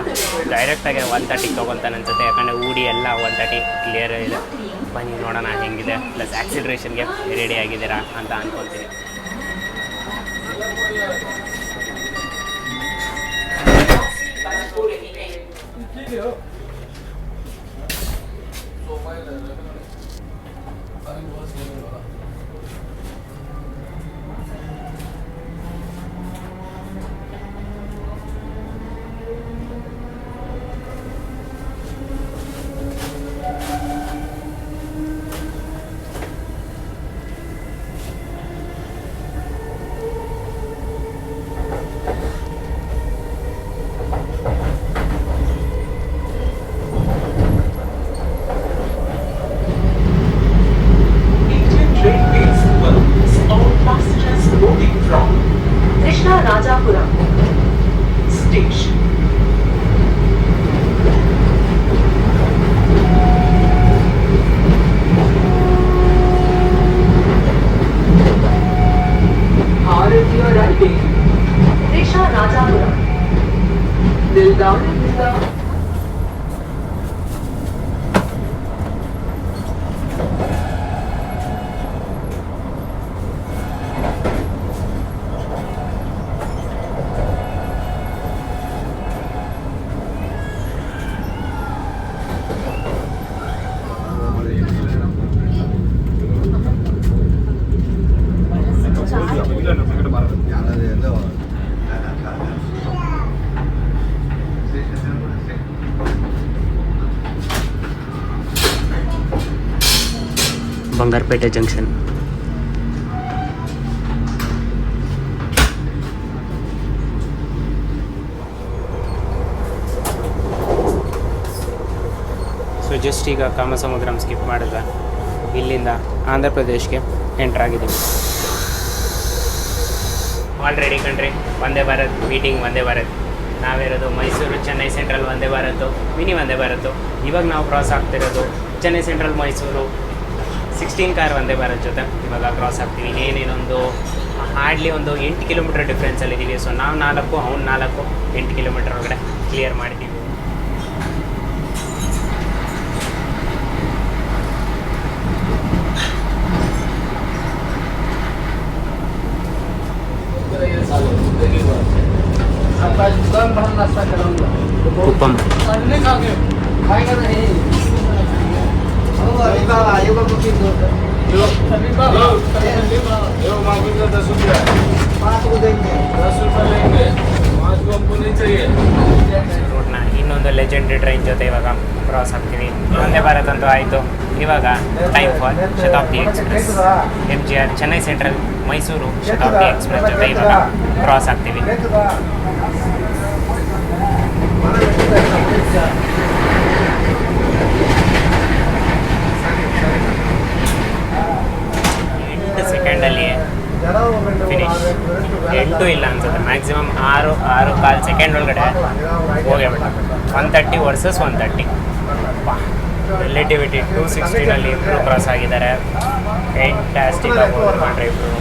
A: ಡೈರೆಕ್ಟಾಗಿ 130 ತೊಗೊತಾನೆ ಅನ್ಸುತ್ತೆ, ಯಾಕಂದರೆ ಊಡಿ ಎಲ್ಲ 130 ಕ್ಲಿಯರ್ ಇದೆ. ಬನ್ನಿ ನೋಡೋಣ ಹೆಂಗಿದೆ, ಪ್ಲಸ್ ಆ್ಯಕ್ಸಿಲರೇಷನ್ಗೆ ರೆಡಿ ಆಗಿದ್ದೀರಾ ಅಂತ ಅಂದ್ಕೊಳ್ತೀನಿ.
B: कृष्णा राजापुरम स्टेशन।
C: ಭಾರತೀಯ ರೈಲ್ವೆ
B: कृष्णा राजापुरम
C: ನಿಲ್ದಾಣದಿಂದ
A: ಬಂಗಾರಪೇಟೆ ಜಂಕ್ಷನ್. ಸೊ ಜಸ್ಟ್ ಈಗ ಕಾಮಸಮುದ್ರಂ ಸ್ಕಿಪ್ ಮಾಡಿದ್ರೆ ಇಲ್ಲಿಂದ ಆಂಧ್ರ ಪ್ರದೇಶ್ಗೆ ಎಂಟ್ರಾಗಿದ್ದೀವಿ. ಆಲ್ರೆಡಿ ಕಂಡ್ರಿ ವಂದೇ ಭಾರತ್ ಮೀಟಿಂಗ್ ವಂದೇ ಭಾರತ್. ನಾವಿರೋದು ಮೈಸೂರು ಚೆನ್ನೈ ಸೆಂಟ್ರಲ್ ವಂದೇ ಭಾರತ್ ಮಿನಿ ವಂದೇ ಭಾರತ್. ಇವಾಗ ನಾವು ಕ್ರಾಸ್ ಆಗ್ತಿರೋದು ಚೆನ್ನೈ ಸೆಂಟ್ರಲ್ ಮೈಸೂರು 16 ಕಾರ್ ವಂದೇ ಭಾರತ್ ಜೊತೆ ಇವಾಗ ಕ್ರಾಸ್ ಆಗ್ತೀವಿ. ಇನ್ನೇನೇನೊಂದು ಹಾರ್ಡ್ಲಿ ಒಂದು 8 ಕಿಲೋಮೀಟರ್ ಡಿಫ್ರೆನ್ಸಲ್ಲಿದ್ದೀವಿ. ಸೊ ನಾವು 4 ಅವ್ನು 4 8 ಕಿಲೋಮೀಟರ್ ಒಳಗಡೆ ಕ್ಲಿಯರ್ ಮಾಡ್ತೀವಿ. कुप्पम ರೋಡ್ನ ಇನ್ನೊಂದು ಲೆಜೆಂಡ್ರಿ ಟ್ರೈನ್ ಜೊತೆ ಇವಾಗ ಕ್ರಾಸ್ ಆಗ್ತೀವಿ. ವಂದೇ ಭಾರತ್ ಅಂತೂ ಆಯಿತು. ಇವಾಗ time for Shatabdi express MGR Chennai central Mysuru Shatabdi express ಜೊತೆ ಇವಾಗ ಕ್ರಾಸ್ ಆಗ್ತೀವಿ. ಸೆಕೆಂಡಲ್ಲಿ ಫಿನಿಶ್. 8 ಇಲ್ಲ ಅನ್ಸುತ್ತೆ, ಮ್ಯಾಕ್ಸಿಮಮ್ 6.25 ಸೆಕೆಂಡ್ ಒಳಗಡೆ ಹೋಗ್ಬಿಟ್ಟ. 130 ವರ್ಸಸ್ 130. ರಿಲೇಟಿವಿಟಿ 260ನಲ್ಲಿ ಇಬ್ಬರು ಕ್ರಾಸ್ ಆಗಿದ್ದಾರೆ. ಫ್ಯಾಂಟಾಸ್ಟಿಕ್ ಆಗಿ ಹೋಗ್ಕೊಂಡ್ರೆ ಇಬ್ಬರು.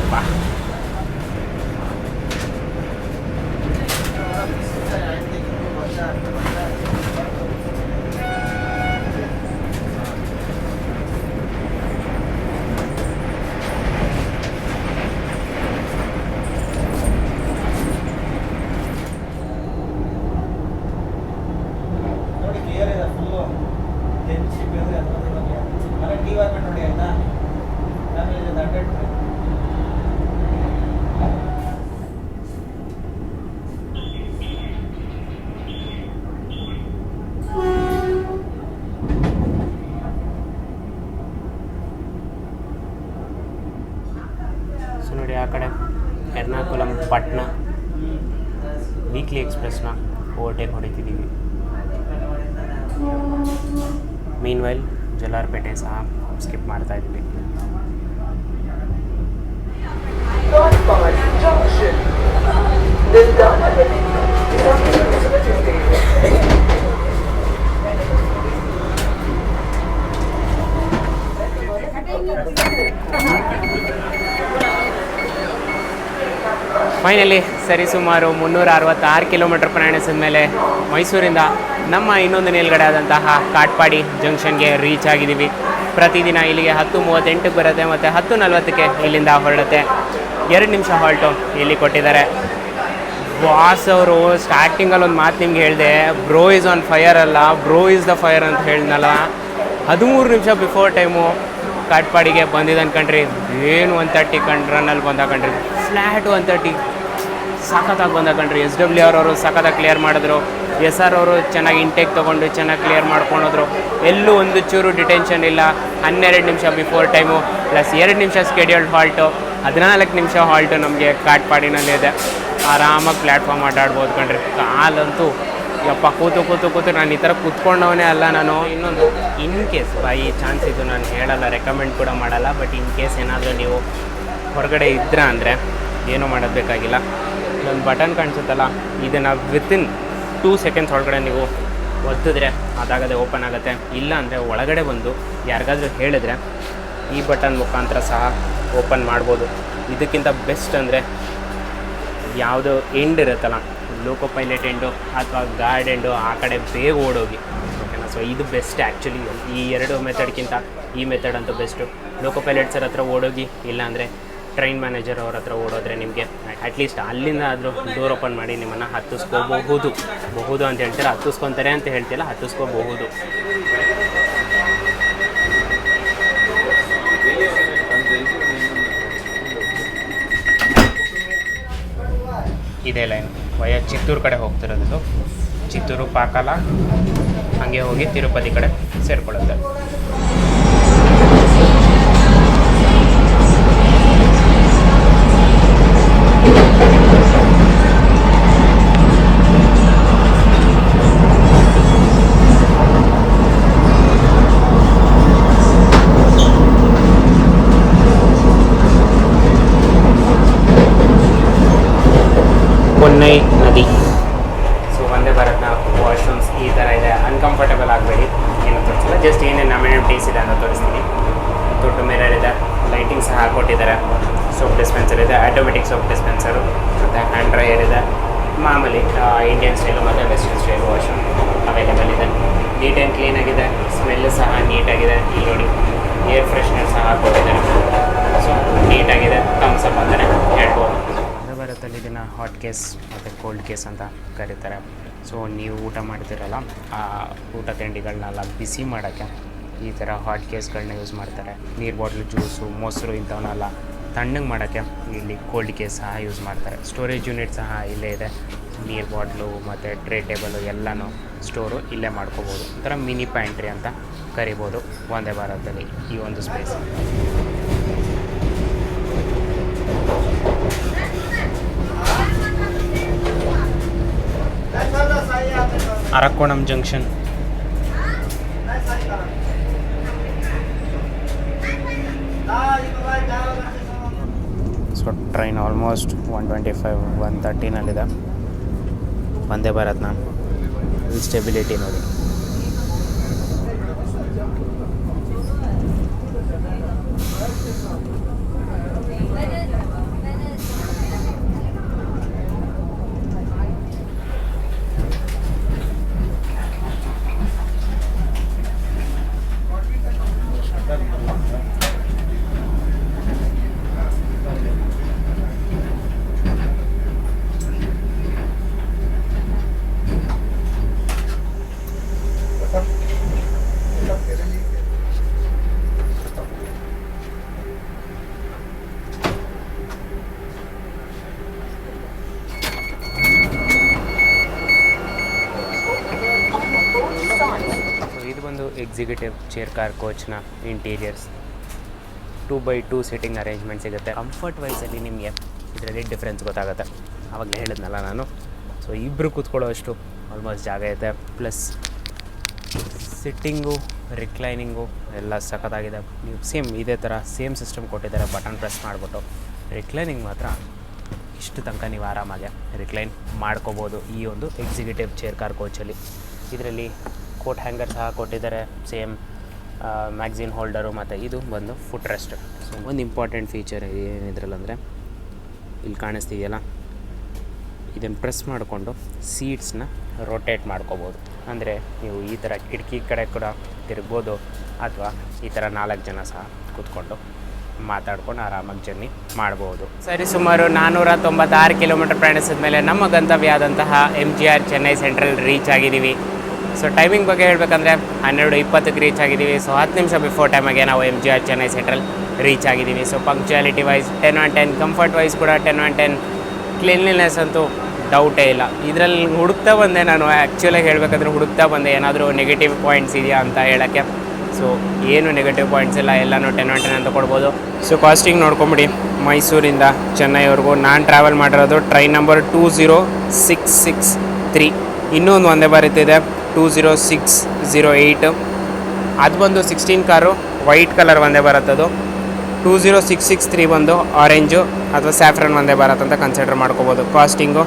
A: ನೋಡಿ ಆ ಕಡೆ ಎರ್ನಾಕುಲಂ ಪಟ್ನಾ ವೀಕ್ಲಿ ಎಕ್ಸ್ಪ್ರೆಸ್ನ ಓವರ್ಟೇಕ್ ಹೊಡಿತಿದ್ದೀವಿ. ಮೀನ್ ವೈಲ್ ಜಲಾರ್ಪೇಟೆ ಸಹ ಸ್ಕಿಪ್ ಮಾಡ್ತಾ ಇದ್ದೀವಿ. ಫೈನಲಿ ಸರಿಸುಮಾರು 366 ಕಿಲೋಮೀಟರ್ ಪ್ರಯಾಣಿಸಿದ ಮೇಲೆ ಮೈಸೂರಿಂದ ನಮ್ಮ ಇನ್ನೊಂದು ನಿಲ್ಗಡೆ ಆದಂತಹ ಕಾಟ್ಪಾಡಿ ಜಂಕ್ಷನ್ಗೆ ರೀಚ್ ಆಗಿದ್ದೀವಿ. ಪ್ರತಿದಿನ ಇಲ್ಲಿಗೆ 10:38ಕ್ಕೆ ಬರುತ್ತೆ ಮತ್ತು 10:40ಕ್ಕೆ ಇಲ್ಲಿಂದ ಹೊರಡುತ್ತೆ. 2 ನಿಮಿಷ ಹಾಲ್ಟು ಇಲ್ಲಿ ಕೊಟ್ಟಿದ್ದಾರೆ. ಬಾಸ್ ಅವರು ಸ್ಟಾರ್ಟಿಂಗಲ್ಲಿ ಒಂದು ಮಾತು ನಿಮ್ಗೆ ಹೇಳಿದೆ, ಬ್ರೋ ಈಸ್ ಆನ್ ಫೈರ್ ಅಲ್ಲ, ಬ್ರೋ ಈಸ್ ದ ಫೈರ್ ಅಂತ ಹೇಳಿದ್ನಲ್ಲ. 13 ನಿಮಿಷ ಬಿಫೋರ್ ಟೈಮು ಕಾಟ್ಪಾಡಿಗೆ ಬಂದಿದ್ದು ಅನ್ಕಂಡ್ರಿ. ಏನು 130 ರನ್ನಲ್ಲಿ ಬಂದ ಕಣ್ರಿ, ಫ್ಲ್ಯಾಟ್ 130 ಸಖತ್ತಾಗಿ ಬಂದ ಕಣ್ರಿ. SWR ಅವರು ಸಖತ್ತಾಗಿ ಕ್ಲಿಯರ್ ಮಾಡಿದ್ರು. SR ಅವರು ಚೆನ್ನಾಗಿ ಇಂಟೇಕ್ ತೊಗೊಂಡು ಚೆನ್ನಾಗಿ ಕ್ಲಿಯರ್ ಮಾಡ್ಕೊಂಡೋದ್ರು. ಎಲ್ಲೂ ಒಂದು ಚೂರು ಡಿಟೆನ್ಷನ್ ಇಲ್ಲ. 12 ನಿಮಿಷ ಬಿಫೋರ್ ಟೈಮು ಪ್ಲಸ್ 2 ನಿಮಿಷ ಸ್ಕೆಡ್ಯೂಲ್ಡ್ ಹಾಲ್ಟು, 14 ನಿಮಿಷ ಹಾಲ್ಟು ನಮಗೆ ಕಾಟ್ಪಾಡಿನಲ್ಲಿದೆ. ಆರಾಮಾಗಿ ಪ್ಲ್ಯಾಟ್ಫಾರ್ಮ್ ಆಟಾಡ್ಬೋದು ಕಣ್ರಿ. ಕಾಲಂತೂ ಯಪ್ಪ ಕೂತು ನಾನು ಈ ಥರ ಕೂತ್ಕೊಂಡವನೇ ಅಲ್ಲ ನಾನು. ಇನ್ನೊಂದು ಇನ್ ಕೇಸ್ ಈ ಚಾನ್ಸ್ ಇದು ನಾನು ಹೇಳಲ್ಲ, ರೆಕಮೆಂಡ್ ಕೂಡ ಮಾಡಲ್ಲ. ಬಟ್ ಇನ್ ಕೇಸ್ ಏನಾದರೂ ನೀವು ಹೊರಗಡೆ ಇದ್ರ ಅಂದರೆ ಏನೂ ಮಾಡೋದು ಬೇಕಾಗಿಲ್ಲ. ಒಂದು ಬಟನ್ ಕಾಣಿಸುತ್ತಲ್ಲ, ಇದನ್ನು ವಿತಿನ್ 2 ಸೆಕೆಂಡ್ಸ್ ಒಳಗಡೆ ನೀವು ಒತ್ತಿದ್ರೆ ಅದಾಗದೆ ಓಪನ್ ಆಗುತ್ತೆ. ಇಲ್ಲ ಅಂದರೆ ಒಳಗಡೆ ಬಂದು ಯಾರಿಗಾದ್ರೂ ಹೇಳಿದ್ರೆ ಈ ಬಟನ್ ಮುಖಾಂತರ ಸಹ ಓಪನ್ ಮಾಡ್ಬೋದು. ಇದಕ್ಕಿಂತ ಬೆಸ್ಟ್ ಅಂದರೆ ಯಾವುದೋ ಎಂಡ್ ಇರುತ್ತಲ್ಲ, ಲೋಕೋ ಪೈಲಟ್ ಎಂಡು ಅಥವಾ ಗಾರ್ಡ್ ಎಂಡು, ಆ ಕಡೆ ಬೇಗ ಓಡೋಗಿ, ಓಕೆನಾ. ಸೊ ಇದು ಬೆಸ್ಟ್ ಆ್ಯಕ್ಚುಲಿ. ಈ 2 ಮೆಥಡ್ಗಿಂತ ಈ ಮೆಥಡ್ ಅಂತೂ ಬೆಸ್ಟು. ಲೋಕೋ ಪೈಲಟ್ಸರ ಹತ್ರ ಓಡೋಗಿ, ಇಲ್ಲಾಂದರೆ ಟ್ರೈನ್ ಮ್ಯಾನೇಜರ್ ಅವ್ರ ಹತ್ರ ಓಡೋದ್ರೆ ನಿಮಗೆ ಅಟ್ಲೀಸ್ಟ್ ಅಲ್ಲಿಂದ ಆದರೂ ಡೋರ್ ಓಪನ್ ಮಾಡಿ ನಿಮ್ಮನ್ನು ಹತ್ತಿಸ್ಕೋಬಹುದು ಅಂತ ಹೇಳ್ತೀರ. ಹತ್ತಿಸ್ಕೊತಾರೆ ಅಂತ ಹೇಳ್ತಿಲ್ಲ, ಹತ್ತಿಸ್ಕೋಬಹುದು. ಇದೇ ಲೈನ್ ವಯ ಚಿತ್ತೂರು ಕಡೆ ಹೋಗ್ತಿರೋದು. ಚಿತ್ತೂರು ಪಾಕಾಲ ಹಾಗೆ ಹೋಗಿ ತಿರುಪತಿ ಕಡೆ ಸೇರಿಕೊಳ್ಳುತ್ತೆ. ಪೊನ್ನೈ ನದಿ. ಸೊ ವಂದೇ ಭಾರತ್ನ ವಾಶ್ರೂಮ್ಸ್ ಈ ಥರ ಇದೆ. ಅನ್ಕಂಫರ್ಟೇಬಲ್ ಆಗಬೇಡಿ, ಏನು ತೋರಿಸಿಲ್ಲ, ಜಸ್ಟ್ ಏನೇನು ಅಮ್ಯುನಿಟೀಸ್ ಇದೆ ಅಂತ ತೋರಿಸ್ತೀನಿ. ದೊಡ್ಡ ಮಿರರ್ ಇದೆ, ಲೈಟಿಂಗ್ ಸಹ ಹಾಕ್ಕೊಟ್ಟಿದ್ದಾರೆ. ಸೋಪ್ ಡಿಸ್ಪೆನ್ಸರ್ ಇದೆ, ಆಟೋಮೆಟಿಕ್ ಸೋಪ್ ಡಿಸ್ಪೆನ್ಸರು, ಮತ್ತು ಹ್ಯಾಂಡ್ ಡ್ರೈಯರ್ ಇದೆ. ಮಾಮೂಲಿ ಇಂಡಿಯನ್ ಸ್ಟೈಲು ಮತ್ತು ವೆಸ್ಟರ್ನ್ ಸ್ಟೈಲು ವಾಶ್ರೂಮ್ ಅವೈಲೇಬಲ್ ಇದೆ. ನೀಟ್ ಆ್ಯಂಡ್ ಕ್ಲೀನಾಗಿದೆ, ಸ್ಮೆಲ್ಲು ಸಹ ನೀಟಾಗಿದೆ. ಇಲ್ಲಿ ನೋಡಿ ಏರ್ ಫ್ರೆಶ್ನರ್ ಸಹ ಹಾಕ್ಕೊಟ್ಟಿದ್ದಾರೆ. ಸೊ ನೀಟಾಗಿದೆ, ಥಮ್ಸ್ ಅಪ್ ಅಂತಲೇ ಹೇಳ್ಬೋದು. ಭಾರತದಲ್ಲಿ ಇದನ್ನು ಹಾಟ್ ಕೇಸ್ ಮತ್ತು ಕೋಲ್ಡ್ ಕೇಸ್ ಅಂತ ಕರೀತಾರೆ. ಸೊ ನೀವು ಊಟ ಮಾಡ್ತಿರಲ್ಲ, ಆ ಊಟ ತಿಂಡಿಗಳನ್ನೆಲ್ಲ ಬಿಸಿ ಮಾಡೋಕ್ಕೆ ಈ ಥರ ಹಾಟ್ ಕೇಸ್ಗಳನ್ನ ಯೂಸ್ ಮಾಡ್ತಾರೆ. ನೀರು ಬಾಟ್ಲು, ಜ್ಯೂಸು, ಮೊಸರು ಇಂಥವನ್ನೆಲ್ಲ ತಣ್ಣಗೆ ಮಾಡೋಕ್ಕೆ ಇಲ್ಲಿ ಕೋಲ್ಡ್ ಕೇಸ್ ಸಹ ಯೂಸ್ ಮಾಡ್ತಾರೆ. ಸ್ಟೋರೇಜ್ ಯೂನಿಟ್ ಸಹ ಇಲ್ಲೇ ಇದೆ. ನೀರು ಬಾಟ್ಲು ಮತ್ತು ಟ್ರೇ ಟೇಬಲು ಎಲ್ಲನೂ ಸ್ಟೋರು ಇಲ್ಲೇ ಮಾಡ್ಕೋಬೋದು. ಒಂಥರ ಮಿನಿ ಪ್ಯಾಂಟ್ರಿ ಅಂತ ಕರಿಬೋದು ವಂದೇ ಭಾರತದಲ್ಲಿ ಈ ಒಂದು space. Arakkonam junction. So train almost 125 130ನಲ್ಲಿದೆ. ವಂದೇ ಭಾರತ್ನ ಸ್ಟೆಬಿಲಿಟಿ ನೋಡಿ. ಇದು ಬಂದು ಎಕ್ಸಿಕ್ಯೂಟಿವ್ ಚೇರ್ ಕಾರ್ ಕೋಚ್ನ ಇಂಟೀರಿಯರ್ಸ್. 2x2 ಸಿಟ್ಟಿಂಗ್ ಅರೇಂಜ್ಮೆಂಟ್ ಸಿಗುತ್ತೆ. ಕಂಫರ್ಟ್ ವೈಸಲ್ಲಿ ನಿಮಗೆ ಇದರಲ್ಲಿ ಡಿಫ್ರೆನ್ಸ್ ಗೊತ್ತಾಗುತ್ತೆ. ಆವಾಗಲೇ ಹೇಳಿದ್ನಲ್ಲ ನಾನು. ಸೊ ಇಬ್ಬರು ಕೂತ್ಕೊಳ್ಳೋಷ್ಟು ಆಲ್ಮೋಸ್ಟ್ ಜಾಗ ಇದೆ. ಪ್ಲಸ್ ಸಿಟ್ಟಿಂಗು ರಿಕ್ಲೈನಿಂಗು ಎಲ್ಲ ಸಖತ್ತಾಗಿದೆ. ನೀವು ಸೇಮ್ ಇದೇ ಥರ ಸೇಮ್ ಸಿಸ್ಟಮ್ ಕೊಟ್ಟಿದ್ದಾರೆ. ಬಟನ್ ಪ್ರೆಸ್ ಮಾಡಿಬಿಟ್ಟು ರಿಕ್ಲೈನಿಂಗ್ ಮಾತ್ರ ಇಷ್ಟು ತನಕ ನೀವು ಆರಾಮಾಗಿ ರಿಕ್ಲೈನ್ ಮಾಡ್ಕೋಬೋದು ಈ ಒಂದು ಎಕ್ಸಿಕ್ಯೂಟಿವ್ ಚೇರ್ ಕಾರ್ ಕೋಚಲ್ಲಿ. ಇದರಲ್ಲಿ ಕೋಟ್ ಹ್ಯಾಂಗರ್ ಸಹ ಕೊಟ್ಟಿದ್ದಾರೆ. ಸೇಮ್ ಮ್ಯಾಗ್ಝಿನ್ ಹೋಲ್ಡರು ಮತ್ತು ಇದು ಬಂದು ಫುಟ್ ರೆಸ್ಟ್. ಸೊ ಒಂದು ಇಂಪಾರ್ಟೆಂಟ್ ಫೀಚರ್ ಏನಿದ್ರಲ್ಲಂದರೆ ಇಲ್ಲಿ ಕಾಣಿಸ್ತಿದೆಯಲ್ಲ, ಇದನ್ನು ಪ್ರೆಸ್ ಮಾಡಿಕೊಂಡು ಸೀಟ್ಸ್ನ ರೊಟೇಟ್ ಮಾಡ್ಕೋಬೋದು. ಅಂದರೆ ನೀವು ಈ ಥರ ಕಿಟಕಿ ಕಡೆ ಕೂಡ ತಿರುಗ್ಬೋದು, ಅಥವಾ ಈ ಥರ 4 ಜನ ಸಹ ಕೂತ್ಕೊಂಡು ಮಾತಾಡ್ಕೊಂಡು ಆರಾಮಾಗಿ ಜರ್ನಿ ಮಾಡ್ಬೋದು. ಸರಿ, ಸುಮಾರು 496 ಕಿಲೋಮೀಟರ್ ಪ್ರಯಾಣಿಸಿದ ಮೇಲೆ ನಮ್ಮ ಗಂತವ್ಯ ಆದಂತಹ MGR ಚೆನ್ನೈ ಸೆಂಟ್ರಲ್ ರೀಚ್ ಆಗಿದ್ದೀವಿ. ಸೊ ಟೈಮಿಂಗ್ ಬಗ್ಗೆ ಹೇಳಬೇಕಂದ್ರೆ 12:20ಕ್ಕೆ ರೀಚ್ ಆಗಿದ್ದೀವಿ. ಸೊ 10 ನಿಮಿಷ ಬಿಫೋರ್ ಟೈಮಾಗೆ ನಾವು MGR ಚೆನ್ನೈ ಸೆಂಟ್ರಲ್ ರೀಚ್ ಆಗಿದ್ದೀವಿ. So punctuality wise 10/10, comfort wise ಕೂಡ 10/10, ಕ್ಲೀನ್ಲಿನೆಸ್ ಅಂತೂ ಡೌಟೇ ಇಲ್ಲ. ಇದರಲ್ಲಿ ಹುಡುಕ್ತಾ ಬಂದೆ ನಾನು. ಆ್ಯಕ್ಚುಲಾಗಿ ಹೇಳಬೇಕಂದ್ರೆ ಹುಡುಕ್ತಾ ಬಂದೆ ಏನಾದರೂ ನೆಗೆಟಿವ್ ಪಾಯಿಂಟ್ಸ್ ಇದೆಯಾ ಅಂತ ಹೇಳೋಕ್ಕೆ. ಸೊ ಏನು ನೆಗೆಟಿವ್ ಪಾಯಿಂಟ್ಸ್ ಇಲ್ಲ, ಎಲ್ಲನೂ 10/10 ಅಂತ ಕೊಡ್ಬೋದು. ಸೊ ಕಾಸ್ಟಿಂಗ್ ನೋಡ್ಕೊಂಬಿಡಿ. ಮೈಸೂರಿಂದ ಚೆನ್ನೈವರೆಗೂ ನಾನು ಟ್ರಾವೆಲ್ ಮಾಡಿರೋದು ಟ್ರೈನ್ ನಂಬರ್ 20663. ಇನ್ನೊಂದು ವಂದೇ ಭಾರತ್ ಇದೆ 20608. ಅದು ಬಂದು 16 car, white colour Vande Bharat. ಅದು 20663 ಬಂದು ಆರೆಂಜು ಅಥವಾ ಸ್ಯಾಫ್ರನ್ ವಂದೇ ಭಾರತ್ ಅಂತ ಕನ್ಸಿಡರ್ ಮಾಡ್ಕೋಬೋದು. ಕಾಸ್ಟಿಂಗು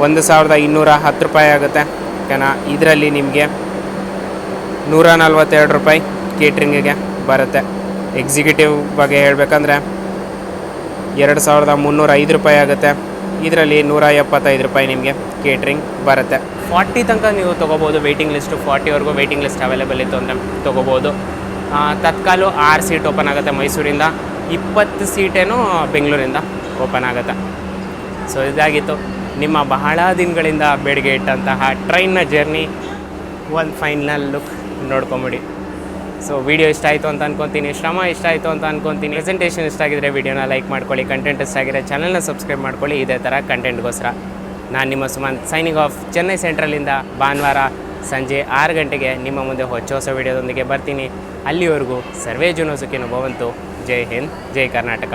A: 1210 ರೂಪಾಯಿ ಆಗುತ್ತೆ. ಓಕೆನಾ. ಇದರಲ್ಲಿ ನಿಮಗೆ 142 ರೂಪಾಯಿ ಕೇಟ್ರಿಂಗಿಗೆ ಬರುತ್ತೆ. ಎಕ್ಸಿಕ್ಯೂಟಿವ್ ಬಗ್ಗೆ ಹೇಳಬೇಕಂದ್ರೆ 2305 ರೂಪಾಯಿ ಆಗುತ್ತೆ. ಇದರಲ್ಲಿ 175 ರೂಪಾಯಿ ನಿಮಗೆ ಕೇಟ್ರಿಂಗ್ ಬರುತ್ತೆ. 40 ತನಕ ನೀವು ತೊಗೋಬೋದು. ವೆಯ್ಟಿಂಗ್ ಲಿಸ್ಟು 40ವರೆಗೂ ವೆಯ್ಟಿಂಗ್ ಲಿಸ್ಟ್ ಅವೈಲೇಬಲ್ ಇತ್ತು ಅಂದರೆ ತೊಗೋಬೋದು. ತತ್ಕಾಲು 6 ಸೀಟ್ ಓಪನ್ ಆಗುತ್ತೆ ಮೈಸೂರಿಂದ, 20 ಸೀಟೇನೋ ಬೆಂಗಳೂರಿಂದ ಓಪನ್ ಆಗುತ್ತೆ. ಸೊ ಇದಾಗಿತ್ತು ನಿಮ್ಮ ಬಹಳ ದಿನಗಳಿಂದ ಬೇಡಿಕೆ ಇಟ್ಟಂತಹ ಟ್ರೈನ್ನ ಜರ್ನಿ. ಒಂದು ಫೈನಲ್ ಲುಕ್ ನೋಡ್ಕೊಂಬಿಡಿ. ಸೊ ವಿಡಿಯೋ ಇಷ್ಟ ಆಯಿತು ಅಂತ ಅನ್ಕೊತೀನಿ, ಶ್ರಮ ಇಷ್ಟ ಆಯಿತು ಅಂತ ಅನ್ಕೊತೀನಿ. ಪ್ರೆಸೆಂಟೇಷನ್ ಇಷ್ಟ ಆಗಿದ್ರೆ ವಿಡಿಯೋನ ಲೈಕ್ ಮಾಡ್ಕೊಳ್ಳಿ, ಕಂಟೆಂಟ್ ಇಷ್ಟ ಆಗಿದ್ರೆ ಚಾನಲ್ನ ಸಬ್ಸ್ಕ್ರೈಬ್ ಮಾಡ್ಕೊಳ್ಳಿ ಇದೇ ಥರ ಕಂಟೆಂಟ್ಗೋಸ್ಕರ. ನಾನು ನಿಮ್ಮ ಸುಮಂತ್ ಸೈನಿಂಗ್ ಆಫ್. ಚೆನ್ನೈ ಸೆಂಟ್ರಲಿಂದ ಭಾನುವಾರ ಸಂಜೆ 6 ಗಂಟೆಗೆ ನಿಮ್ಮ ಮುಂದೆ ಹೊಸ ವಿಡಿಯೋದೊಂದಿಗೆ ಬರ್ತೀನಿ. ಅಲ್ಲಿವರೆಗೂ ಸರ್ವೇ ಜನ ಸುಖಿನೋ ಭವಂತು. ಜೈ ಹಿಂದ್, ಜೈ ಕರ್ನಾಟಕ.